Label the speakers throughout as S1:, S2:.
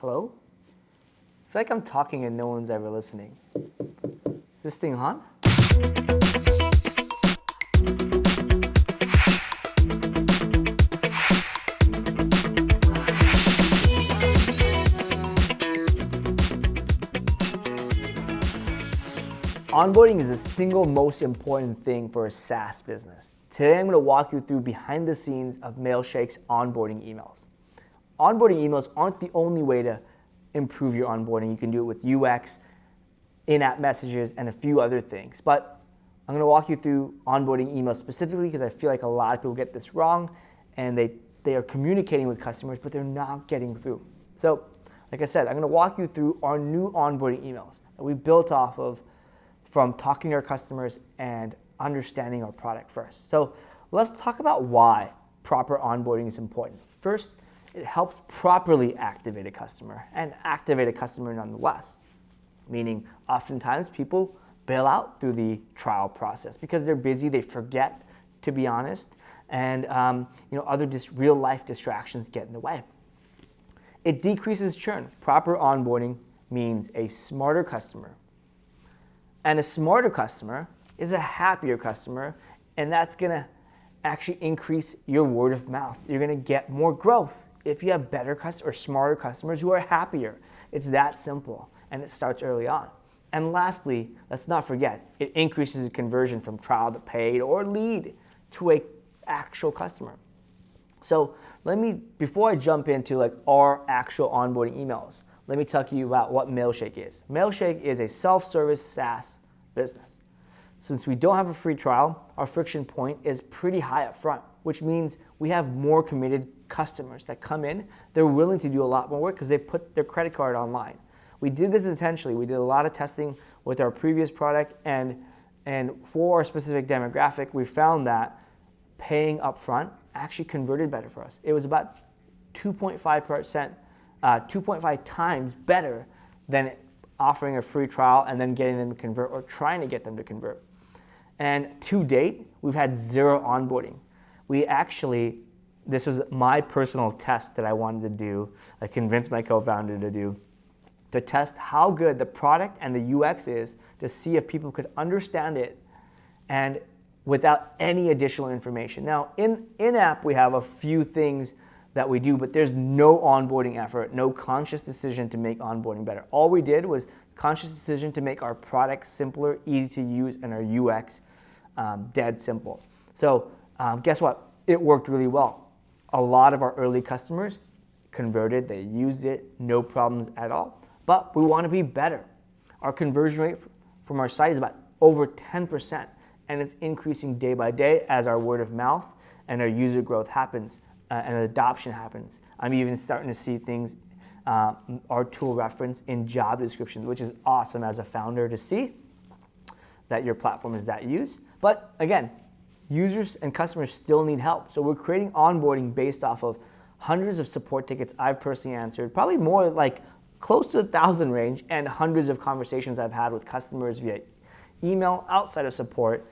S1: Hello? I feel like I'm talking and no one's ever listening. Is this thing on? Onboarding is the single most important thing for a SaaS business. Today I'm going to walk you through behind the scenes of MAILSHAKE'S onboarding emails. Onboarding emails aren't the only way to improve your onboarding. You can do it with UX, in-app messages, and a few other things. But I'm going to walk you through onboarding emails specifically because I feel like a lot of people get this wrong and they are communicating with customers, but they're not getting through. So, like I said, I'm going to walk you through our new onboarding emails that we built off of from talking to our customers and understanding our product first. So let's talk about why proper onboarding is important. First, it helps properly activate a customer and activate a customer nonetheless. Meaning, oftentimes people bail out through the trial process because they're busy, they forget, to be honest, and other real life distractions get in the way. It decreases churn. Proper onboarding means a smarter customer. And a smarter customer is a happier customer, and that's gonna actually increase your word of mouth. You're gonna get more growth if you have better customers or smarter customers who are happier. It's that simple, and it starts early on. And lastly, let's not forget, it increases the conversion from trial to paid or lead to a actual customer. So before I jump into our actual onboarding emails, let me talk to you about what MAILSHAKE is. MAILSHAKE is a self-service SaaS business. Since we don't have a free trial, our friction point is pretty high up front, which means we have more committed customers that come in. They're willing to do a lot more work because they put their credit card online. We did this intentionally. We did a lot of testing with our previous product, and for our specific demographic, we found that paying upfront actually converted better for us. It was about 2.5 times better than offering a free trial and then getting them to convert or trying to get them to convert. And to date, we've had zero onboarding. This was my personal test that I wanted to do. I convinced my co-founder to do, to test how good the product and the UX is to see if people could understand it and without any additional information. Now, in-app, we have a few things that we do, but there's no onboarding effort, no conscious decision to make onboarding better. All we did was conscious decision to make our product simpler, easy to use, and our UX dead simple. So guess what? It worked really well. A lot of our early customers converted, they used it, no problems at all. But we want to be better. Our conversion rate from our site is about over 10%, and it's increasing day by day as our word of mouth and our user growth happens. And adoption happens. I'm even starting to see things, our tool reference in job descriptions, which is awesome as a founder to see that your platform is that used. But again, users and customers still need help. So we're creating onboarding based off of hundreds of support tickets I've personally answered, probably more like close to 1,000 range, and hundreds of conversations I've had with customers via email, outside of support,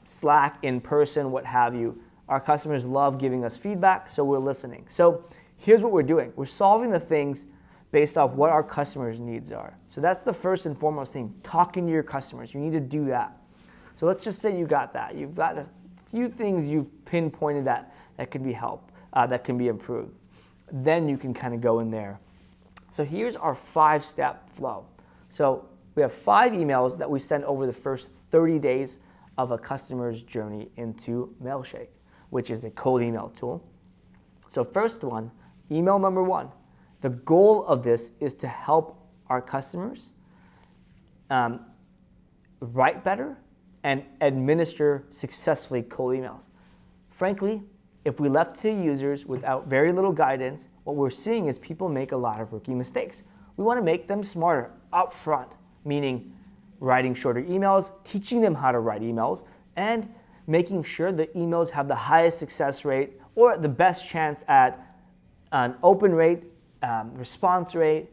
S1: Slack, in person, what have you. Our customers love giving us feedback, so we're listening. So here's what we're doing. We're solving the things based off what our customers' needs are. So that's the first and foremost thing, talking to your customers. You need to do that. So let's just say you got that. You've got a few things you've pinpointed that can be that can be improved. Then you can kind of go in there. So here's our 5-step flow. So we have 5 emails that we send over the first 30 days of a customer's journey into MAILSHAKE, which is a cold email tool. So first one, email number 1. The goal of this is to help our customers write better and administer successfully cold emails. Frankly, if we left it to users without very little guidance, what we're seeing is people make a lot of rookie mistakes. We want to make them smarter upfront, meaning writing shorter emails, teaching them how to write emails, and making sure the emails have the highest success rate or the best chance at an open rate, response rate,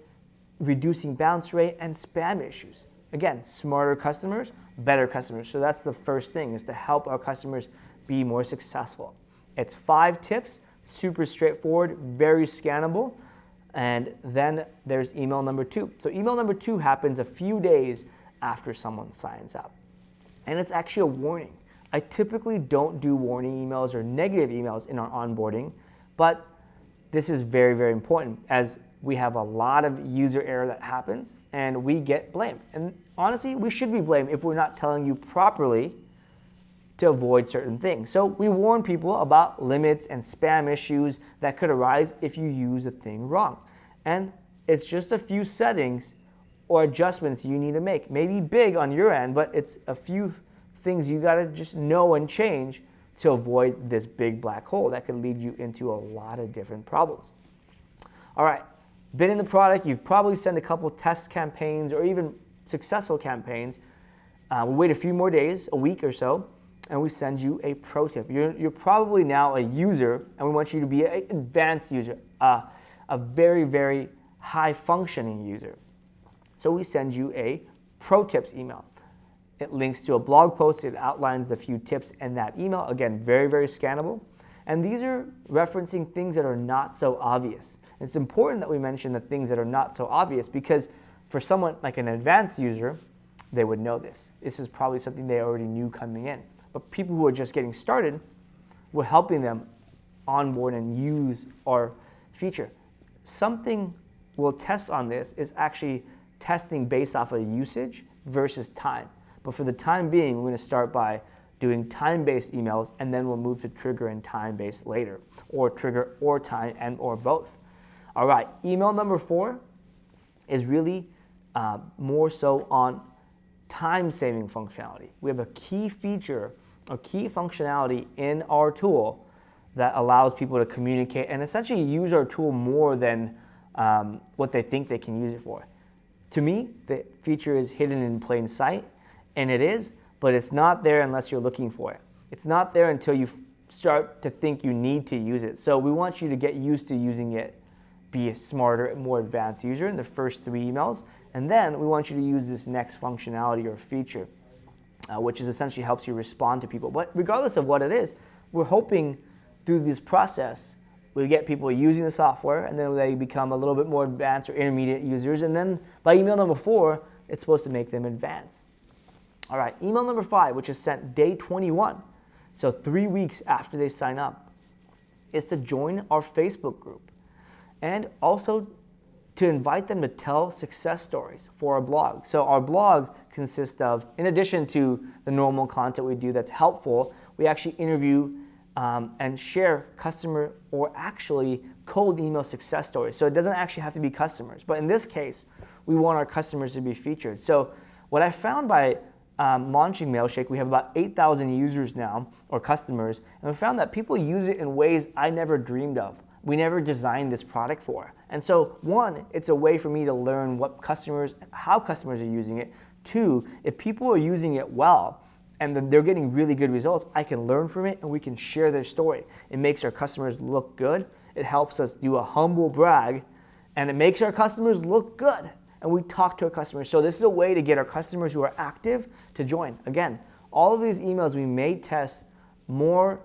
S1: reducing bounce rate, and spam issues. Again, smarter customers, better customers. So that's the first thing, is to help our customers be more successful. It's 5 tips, super straightforward, very scannable, And then there's email number 2. So email number 2 happens a few days after someone signs up. And it's actually a warning. I typically don't do warning emails or negative emails in our onboarding, but this is very, very important as we have a lot of user error that happens and we get blamed. And honestly, we should be blamed if we're not telling you properly to avoid certain things. So we warn people about limits and spam issues that could arise if you use a thing wrong. And it's just a few settings or adjustments you need to make. Maybe big on your end, but it's a few things you gotta just know and change to avoid this big black hole that could lead you into a lot of different problems. All right, been in the product, you've probably sent a couple test campaigns or even successful campaigns. We wait a few more days, a week or so, and we send you a pro tip. You're probably now a user, and we want you to be an advanced user, a very, very high functioning user. So we send you a pro tips email. It links to a blog post. It outlines a few tips in that email. Again, very, very scannable. And these are referencing things that are not so obvious. It's important that we mention the things that are not so obvious because for someone like an advanced user, they would know this. This is probably something they already knew coming in. But people who are just getting started, we're helping them onboard and use our feature. Something we'll test on this is actually testing based off of usage versus time. But for the time being, we're going to start by doing time-based emails, and then we'll move to trigger and time-based later, or trigger or time and or both. All right, email number 4 is really more so on time-saving functionality. We have a key feature, a key functionality in our tool that allows people to communicate and essentially use our tool more than what they think they can use it for. To me, the feature is hidden in plain sight, and it is, but it's not there unless you're looking for it. It's not there until you start to think you need to use it. So we want you to get used to using it, be a smarter, more advanced user in the first 3 emails, and then we want you to use this next functionality or feature, which is essentially helps you respond to people. But regardless of what it is, we're hoping through this process, we get people using the software, and then they become a little bit more advanced or intermediate users, and then by email number 4, it's supposed to make them advanced. All right, email number 5, which is sent day 21, so 3 weeks after they sign up, is to join our Facebook group and also to invite them to tell success stories for our blog. So our blog consists of, in addition to the normal content we do that's helpful, we actually interview and share customer or actually cold email success stories. So it doesn't actually have to be customers, but in this case, we want our customers to be featured. So what I found by launching MailShake, we have about 8,000 users now, or customers, and we found that people use it in ways I never dreamed of. We never designed this product for. And so 1, it's a way for me to learn what customers, how customers are using it. 2, if people are using it well and they're getting really good results, I can learn from it and we can share their story. It makes our customers look good. It helps us do a humble brag, and it makes our customers look good. And we talk to our customers. So this is a way to get our customers who are active to join. Again, all of these emails we may test more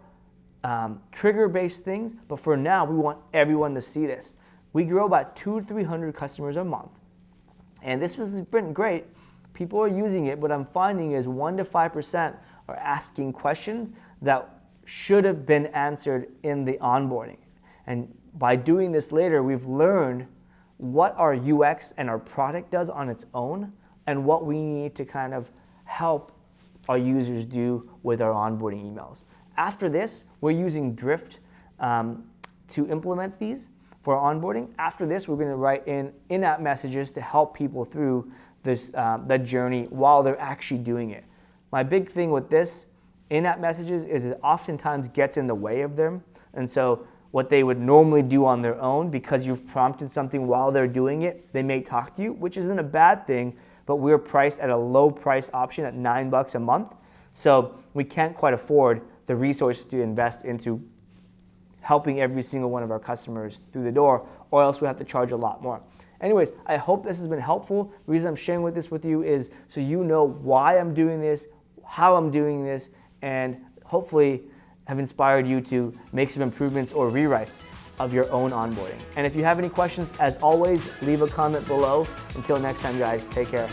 S1: trigger-based things, but for now, we want everyone to see this. We grow about 200 to 300 customers a month. And this has been great. People are using it, but I'm finding is 1 to 5% are asking questions that should have been answered in the onboarding. And by doing this later, we've learned what our UX and our product does on its own and what we need to kind of help our users do with our onboarding emails. After this, we're using Drift to implement these for our onboarding. After this, we're going to write in-app messages to help people through this the journey while they're actually doing it. My big thing with this in-app messages is it oftentimes gets in the way of them, and so what they would normally do on their own, because you've prompted something while they're doing it, they may talk to you, which isn't a bad thing, but we're priced at a low price option at $9 a month. So we can't quite afford the resources to invest into helping every single one of our customers through the door, or else we have to charge a lot more. Anyways, I hope this has been helpful. The reason I'm sharing this with you is so you know why I'm doing this, how I'm doing this, and hopefully have inspired you to make some improvements or rewrites. of your own onboarding. And if you have any questions, as always, leave a comment below. Until next time, guys, take care.